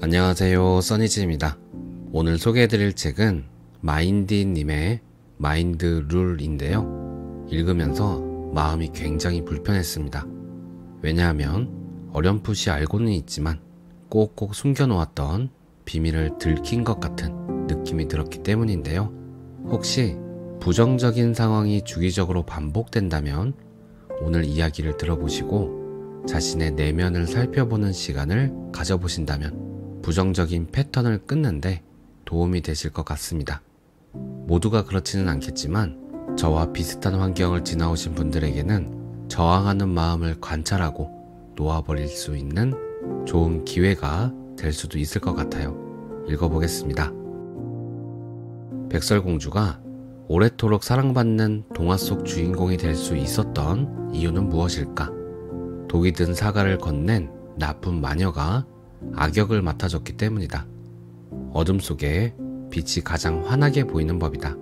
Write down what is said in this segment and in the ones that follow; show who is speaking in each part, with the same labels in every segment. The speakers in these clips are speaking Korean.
Speaker 1: 안녕하세요, 써니즈입니다. 오늘 소개해드릴 책은 마인디님의 마인드 룰인데요. 읽으면서 마음이 굉장히 불편했습니다. 왜냐하면 어렴풋이 알고는 있지만 꼭꼭 숨겨놓았던 비밀을 들킨 것 같은 느낌이 들었기 때문인데요. 혹시 부정적인 상황이 주기적으로 반복된다면 오늘 이야기를 들어보시고 자신의 내면을 살펴보는 시간을 가져보신다면 부정적인 패턴을 끊는데 도움이 되실 것 같습니다. 모두가 그렇지는 않겠지만 저와 비슷한 환경을 지나오신 분들에게는 저항하는 마음을 관찰하고 놓아버릴 수 있는 좋은 기회가 될 수도 있을 것 같아요. 읽어보겠습니다. 백설공주가 오래도록 사랑받는 동화 속 주인공이 될 수 있었던 이유는 무엇일까? 독이 든 사과를 건넨 나쁜 마녀가 악역을 맡아줬기 때문이다. 어둠 속에 빛이 가장 환하게 보이는 법이다.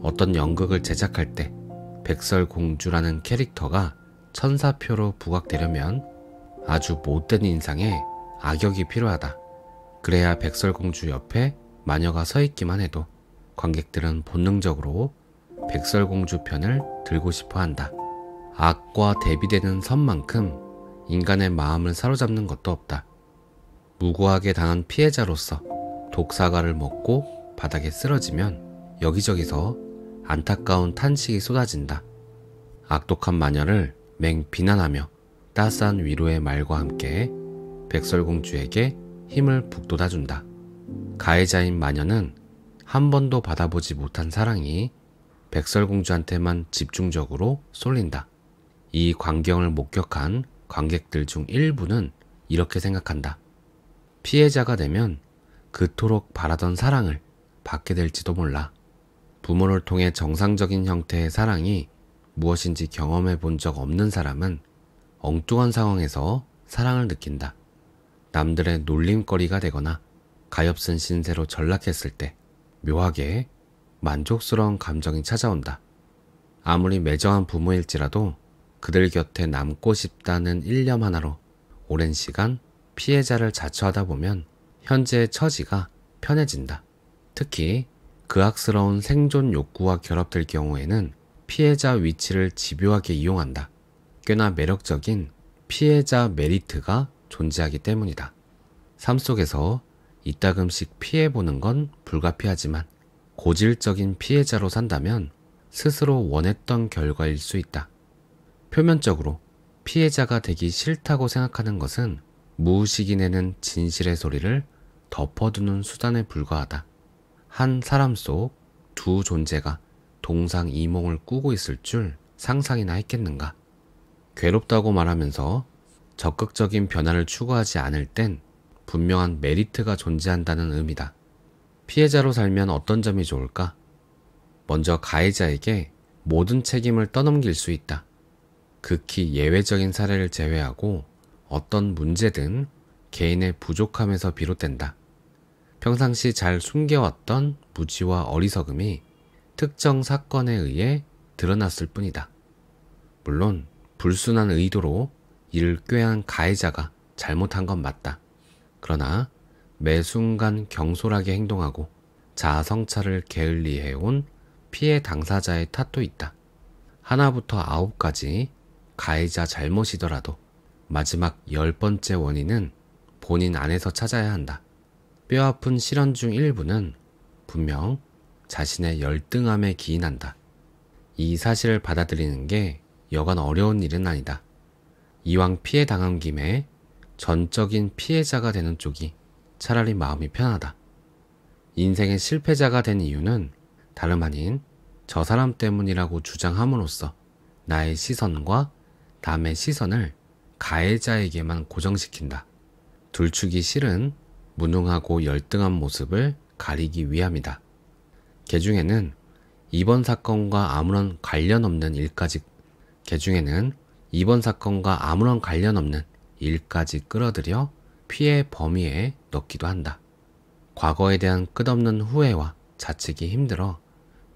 Speaker 1: 어떤 연극을 제작할 때 백설공주라는 캐릭터가 천사표로 부각되려면 아주 못된 인상의 악역이 필요하다. 그래야 백설공주 옆에 마녀가 서 있기만 해도 관객들은 본능적으로 백설공주 편을 들고 싶어 한다. 악과 대비되는 선만큼 인간의 마음을 사로잡는 것도 없다. 무고하게 당한 피해자로서 독사과를 먹고 바닥에 쓰러지면 여기저기서 안타까운 탄식이 쏟아진다. 악독한 마녀를 맹 비난하며 따스한 위로의 말과 함께 백설공주에게 힘을 북돋아준다. 가해자인 마녀는 한 번도 받아보지 못한 사랑이 백설공주한테만 집중적으로 쏠린다. 이 광경을 목격한 관객들 중 일부는 이렇게 생각한다. 피해자가 되면 그토록 바라던 사랑을 받게 될지도 몰라. 부모를 통해 정상적인 형태의 사랑이 무엇인지 경험해 본 적 없는 사람은 엉뚱한 상황에서 사랑을 느낀다. 남들의 놀림거리가 되거나 가엾은 신세로 전락했을 때 묘하게 만족스러운 감정이 찾아온다. 아무리 매정한 부모일지라도 그들 곁에 남고 싶다는 일념 하나로 오랜 시간 피해자를 자처하다 보면 현재의 처지가 편해진다. 특히 극악스러운 생존 욕구와 결합될 경우에는 피해자 위치를 집요하게 이용한다. 꽤나 매력적인 피해자 메리트가 존재하기 때문이다. 삶 속에서 이따금씩 피해보는 건 불가피하지만 고질적인 피해자로 산다면 스스로 원했던 결과일 수 있다. 표면적으로 피해자가 되기 싫다고 생각하는 것은 무의식이 내는 진실의 소리를 덮어두는 수단에 불과하다. 한 사람 속 두 존재가 동상이몽을 꾸고 있을 줄 상상이나 했겠는가? 괴롭다고 말하면서 적극적인 변화를 추구하지 않을 땐 분명한 메리트가 존재한다는 의미다. 피해자로 살면 어떤 점이 좋을까? 먼저 가해자에게 모든 책임을 떠넘길 수 있다. 극히 예외적인 사례를 제외하고 어떤 문제든 개인의 부족함에서 비롯된다. 평상시 잘 숨겨왔던 무지와 어리석음이 특정 사건에 의해 드러났을 뿐이다. 물론 불순한 의도로 이를 꾀한 가해자가 잘못한 건 맞다. 그러나 매 순간 경솔하게 행동하고 자아 성찰을 게을리해온 피해 당사자의 탓도 있다. 하나부터 9까지 가해자 잘못이더라도 마지막 10번째 원인은 본인 안에서 찾아야 한다. 뼈아픈 실언 중 일부는 분명 자신의 열등함에 기인한다. 이 사실을 받아들이는 게 여간 어려운 일은 아니다. 이왕 피해 당한 김에 전적인 피해자가 되는 쪽이 차라리 마음이 편하다. 인생의 실패자가 된 이유는 다름 아닌 저 사람 때문이라고 주장함으로써 나의 시선과 남의 시선을 가해자에게만 고정시킨다. 둘추기 싫은 무능하고 열등한 모습을 가리기 위함이다. 개중에는 이번 사건과 아무런 관련 없는 일까지 끌어들여 피해 범위에 넣기도 한다. 과거에 대한 끝없는 후회와 자책이 힘들어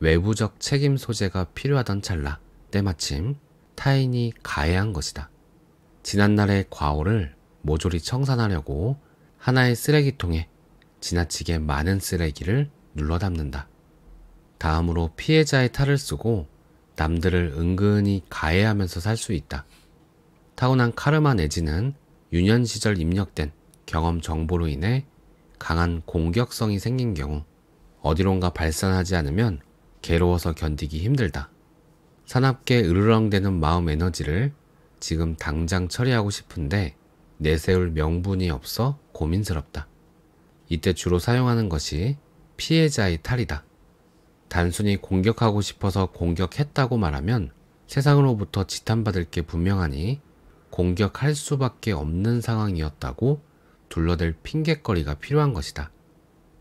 Speaker 1: 외부적 책임 소재가 필요하던 찰나 때마침 타인이 가해한 것이다. 지난날의 과오를 모조리 청산하려고 하나의 쓰레기통에 지나치게 많은 쓰레기를 눌러 담는다. 다음으로 피해자의 탈을 쓰고 남들을 은근히 가해하면서 살 수 있다. 타고난 카르마 내지는 유년 시절 입력된 경험 정보로 인해 강한 공격성이 생긴 경우 어디론가 발산하지 않으면 괴로워서 견디기 힘들다. 사납게 으르렁대는 마음 에너지를 지금 당장 처리하고 싶은데 내세울 명분이 없어 고민스럽다. 이때 주로 사용하는 것이 피해자의 탈이다. 단순히 공격하고 싶어서 공격했다고 말하면 세상으로부터 지탄받을 게 분명하니 공격할 수밖에 없는 상황이었다고 둘러댈 핑곗거리가 필요한 것이다.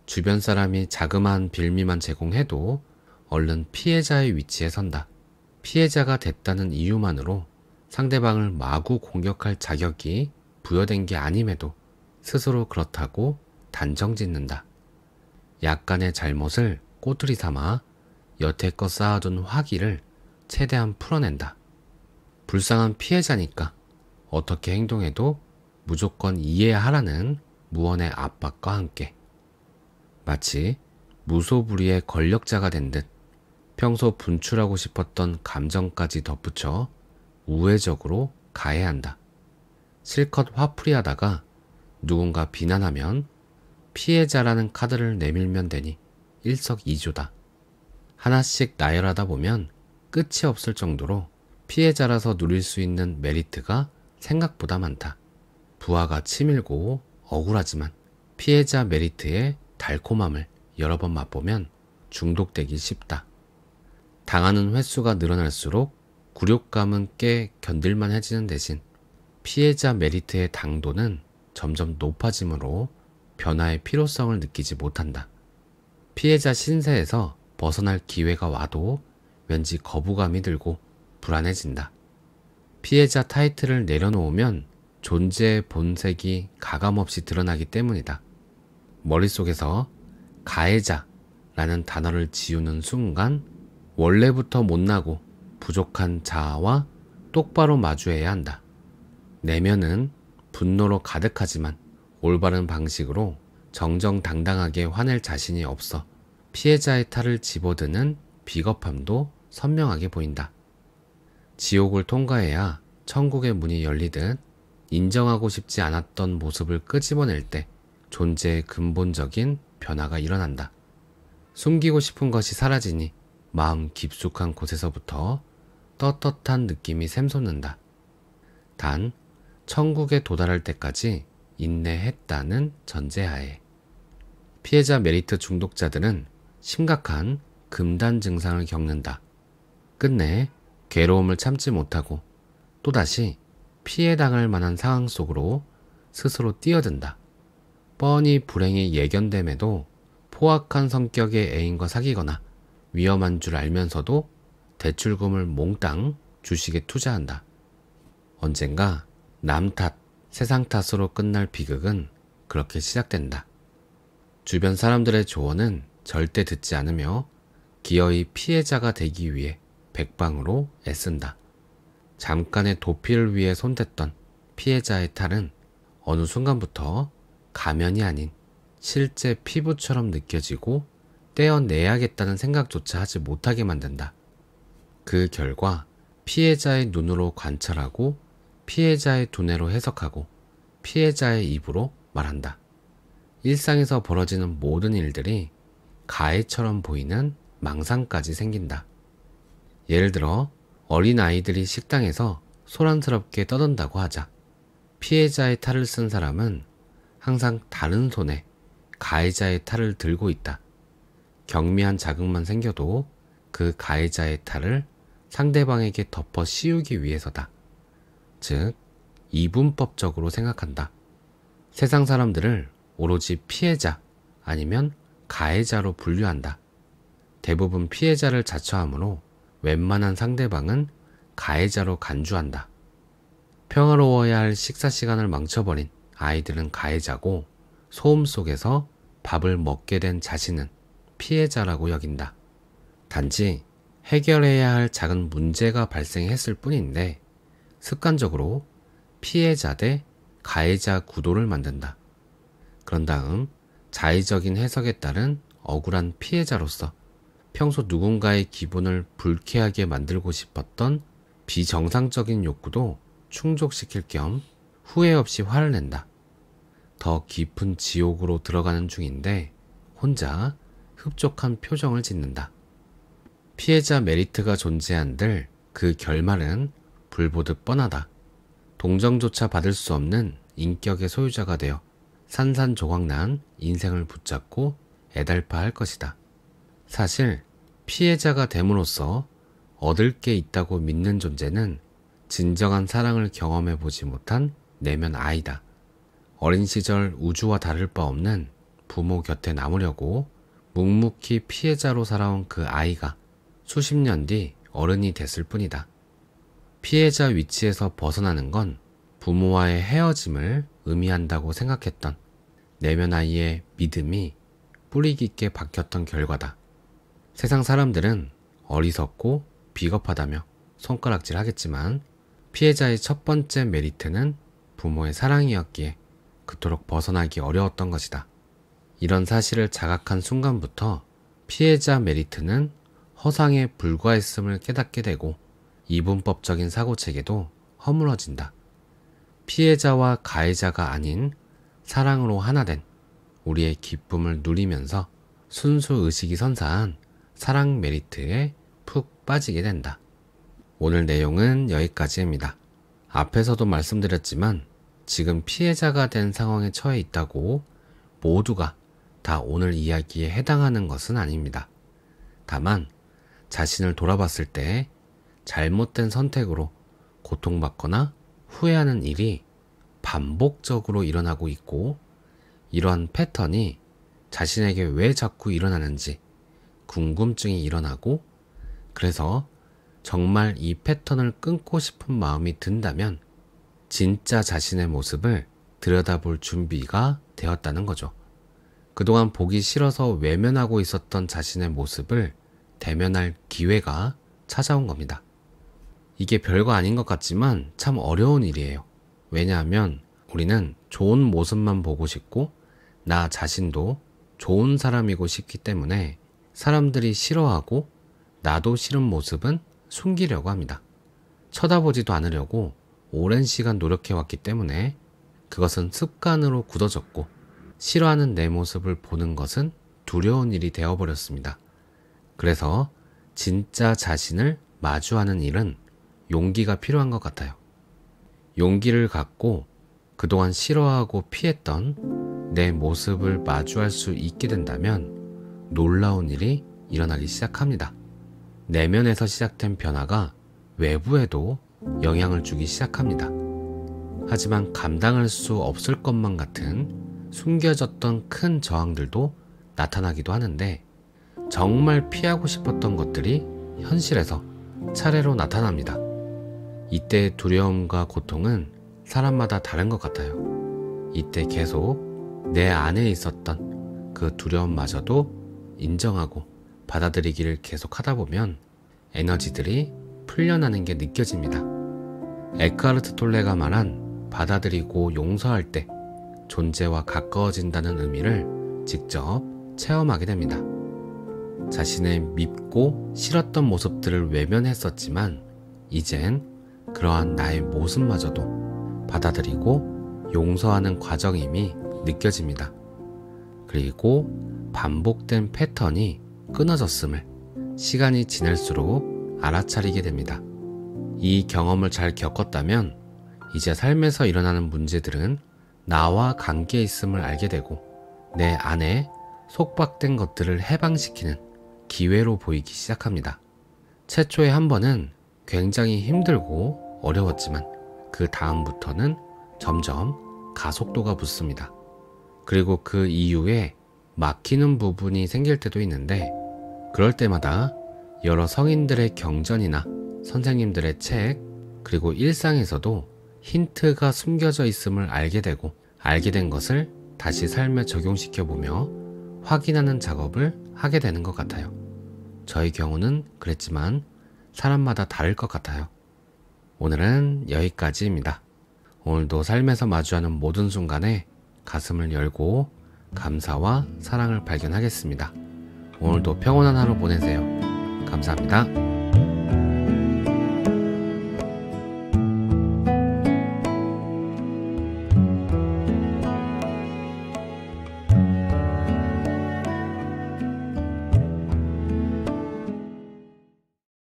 Speaker 1: 주변 사람이 자그마한 빌미만 제공해도 얼른 피해자의 위치에 선다. 피해자가 됐다는 이유만으로 상대방을 마구 공격할 자격이 부여된 게 아님에도 스스로 그렇다고 단정짓는다. 약간의 잘못을 꼬투리 삼아 여태껏 쌓아둔 화기를 최대한 풀어낸다. 불쌍한 피해자니까 어떻게 행동해도 무조건 이해하라는 무언의 압박과 함께 마치 무소불위의 권력자가 된 듯 평소 분출하고 싶었던 감정까지 덧붙여 우회적으로 가해한다. 실컷 화풀이하다가 누군가 비난하면 피해자라는 카드를 내밀면 되니 일석이조다. 하나씩 나열하다 보면 끝이 없을 정도로 피해자라서 누릴 수 있는 메리트가 생각보다 많다. 부하가 치밀고 억울하지만 피해자 메리트의 달콤함을 여러 번 맛보면 중독되기 쉽다. 당하는 횟수가 늘어날수록 굴욕감은 꽤 견딜만해지는 대신 피해자 메리트의 당도는 점점 높아지므로 변화의 필요성을 느끼지 못한다. 피해자 신세에서 벗어날 기회가 와도 왠지 거부감이 들고 불안해진다. 피해자 타이틀을 내려놓으면 존재의 본색이 가감없이 드러나기 때문이다. 머릿속에서 가해자라는 단어를 지우는 순간 원래부터 못나고 부족한 자아와 똑바로 마주해야 한다. 내면은 분노로 가득하지만 올바른 방식으로 정정당당하게 화낼 자신이 없어 피해자의 탈을 집어드는 비겁함도 선명하게 보인다. 지옥을 통과해야 천국의 문이 열리듯 인정하고 싶지 않았던 모습을 끄집어낼 때 존재의 근본적인 변화가 일어난다. 숨기고 싶은 것이 사라지니 마음 깊숙한 곳에서부터 떳떳한 느낌이 샘솟는다. 단, 천국에 도달할 때까지 인내했다는 전제하에. 피해자 메리트 중독자들은 심각한 금단 증상을 겪는다. 끝내 괴로움을 참지 못하고 또다시 피해당할 만한 상황 속으로 스스로 뛰어든다. 뻔히 불행이 예견됨에도 포악한 성격의 애인과 사귀거나 위험한 줄 알면서도 대출금을 몽땅 주식에 투자한다. 언젠가 남 탓, 세상 탓으로 끝날 비극은 그렇게 시작된다. 주변 사람들의 조언은 절대 듣지 않으며 기어이 피해자가 되기 위해 백방으로 애쓴다. 잠깐의 도피를 위해 손댔던 피해자의 탈은 어느 순간부터 가면이 아닌 실제 피부처럼 느껴지고 떼어내야겠다는 생각조차 하지 못하게 만든다. 그 결과 피해자의 눈으로 관찰하고 피해자의 두뇌로 해석하고 피해자의 입으로 말한다. 일상에서 벌어지는 모든 일들이 가해처럼 보이는 망상까지 생긴다. 예를 들어 어린 아이들이 식당에서 소란스럽게 떠든다고 하자. 피해자의 탈을 쓴 사람은 항상 다른 손에 가해자의 탈을 들고 있다. 경미한 자극만 생겨도 그 가해자의 탈을 상대방에게 덮어 씌우기 위해서다. 즉, 이분법적으로 생각한다. 세상 사람들을 오로지 피해자 아니면 가해자로 분류한다. 대부분 피해자를 자처하므로 웬만한 상대방은 가해자로 간주한다. 평화로워야 할 식사 시간을 망쳐버린 아이들은 가해자고 소음 속에서 밥을 먹게 된 자신은 피해자라고 여긴다. 단지 해결해야 할 작은 문제가 발생했을 뿐인데 습관적으로 피해자 대 가해자 구도를 만든다. 그런 다음 자의적인 해석에 따른 억울한 피해자로서 평소 누군가의 기분을 불쾌하게 만들고 싶었던 비정상적인 욕구도 충족시킬 겸 후회 없이 화를 낸다. 더 깊은 지옥으로 들어가는 중인데 혼자 흡족한 표정을 짓는다. 피해자 메리트가 존재한들 그 결말은 불보듯 뻔하다. 동정조차 받을 수 없는 인격의 소유자가 되어 산산조각난 인생을 붙잡고 애달파할 것이다. 사실 피해자가 됨으로써 얻을 게 있다고 믿는 존재는 진정한 사랑을 경험해보지 못한 내면 아이다. 어린 시절 우주와 다를 바 없는 부모 곁에 남으려고 묵묵히 피해자로 살아온 그 아이가 수십 년 뒤 어른이 됐을 뿐이다. 피해자 위치에서 벗어나는 건 부모와의 헤어짐을 의미한다고 생각했던 내면 아이의 믿음이 뿌리 깊게 박혔던 결과다. 세상 사람들은 어리석고 비겁하다며 손가락질 하겠지만 피해자의 첫 번째 메리트는 부모의 사랑이었기에 그토록 벗어나기 어려웠던 것이다. 이런 사실을 자각한 순간부터 피해자 메리트는 허상에 불과했음을 깨닫게 되고 이분법적인 사고체계도 허물어진다. 피해자와 가해자가 아닌 사랑으로 하나된 우리의 기쁨을 누리면서 순수 의식이 선사한 사랑 메리트에 푹 빠지게 된다. 오늘 내용은 여기까지입니다. 앞에서도 말씀드렸지만 지금 피해자가 된 상황에 처해 있다고 모두가 다 오늘 이야기에 해당하는 것은 아닙니다. 다만 자신을 돌아봤을 때 잘못된 선택으로 고통받거나 후회하는 일이 반복적으로 일어나고 있고 이러한 패턴이 자신에게 왜 자꾸 일어나는지 궁금증이 일어나고 그래서 정말 이 패턴을 끊고 싶은 마음이 든다면 진짜 자신의 모습을 들여다볼 준비가 되었다는 거죠. 그동안 보기 싫어서 외면하고 있었던 자신의 모습을 대면할 기회가 찾아온 겁니다. 이게 별거 아닌 것 같지만 참 어려운 일이에요. 왜냐하면 우리는 좋은 모습만 보고 싶고 나 자신도 좋은 사람이고 싶기 때문에 사람들이 싫어하고 나도 싫은 모습은 숨기려고 합니다. 쳐다보지도 않으려고 오랜 시간 노력해왔기 때문에 그것은 습관으로 굳어졌고 싫어하는 내 모습을 보는 것은 두려운 일이 되어버렸습니다. 그래서 진짜 자신을 마주하는 일은 용기가 필요한 것 같아요. 용기를 갖고 그동안 싫어하고 피했던 내 모습을 마주할 수 있게 된다면 놀라운 일이 일어나기 시작합니다. 내면에서 시작된 변화가 외부에도 영향을 주기 시작합니다. 하지만 감당할 수 없을 것만 같은 숨겨졌던 큰 저항들도 나타나기도 하는데 정말 피하고 싶었던 것들이 현실에서 차례로 나타납니다. 이때의 두려움과 고통은 사람마다 다른 것 같아요. 이때 계속 내 안에 있었던 그 두려움마저도 인정하고 받아들이기를 계속 하다 보면 에너지들이 풀려나는 게 느껴집니다. 에크하르트 톨레가 말한 받아들이고 용서할 때 존재와 가까워진다는 의미를 직접 체험하게 됩니다. 자신의 밉고 싫었던 모습들을 외면했었지만 이젠 그러한 나의 모습마저도 받아들이고 용서하는 과정임이 느껴집니다. 그리고 반복된 패턴이 끊어졌음을 시간이 지날수록 알아차리게 됩니다. 이 경험을 잘 겪었다면 이제 삶에서 일어나는 문제들은 나와 관계에 있음을 알게 되고 내 안에 속박된 것들을 해방시키는 기회로 보이기 시작합니다. 최초의 한 번은 굉장히 힘들고 어려웠지만 그 다음부터는 점점 가속도가 붙습니다. 그리고 그 이후에 막히는 부분이 생길 때도 있는데 그럴 때마다 여러 성인들의 경전이나 선생님들의 책 그리고 일상에서도 힌트가 숨겨져 있음을 알게 되고 알게 된 것을 다시 삶에 적용시켜보며 확인하는 작업을 하게 되는 것 같아요. 저의 경우는 그랬지만 사람마다 다를 것 같아요. 오늘은 여기까지입니다. 오늘도 삶에서 마주하는 모든 순간에 가슴을 열고 감사와 사랑을 발견하겠습니다. 오늘도 평온한 하루 보내세요. 감사합니다.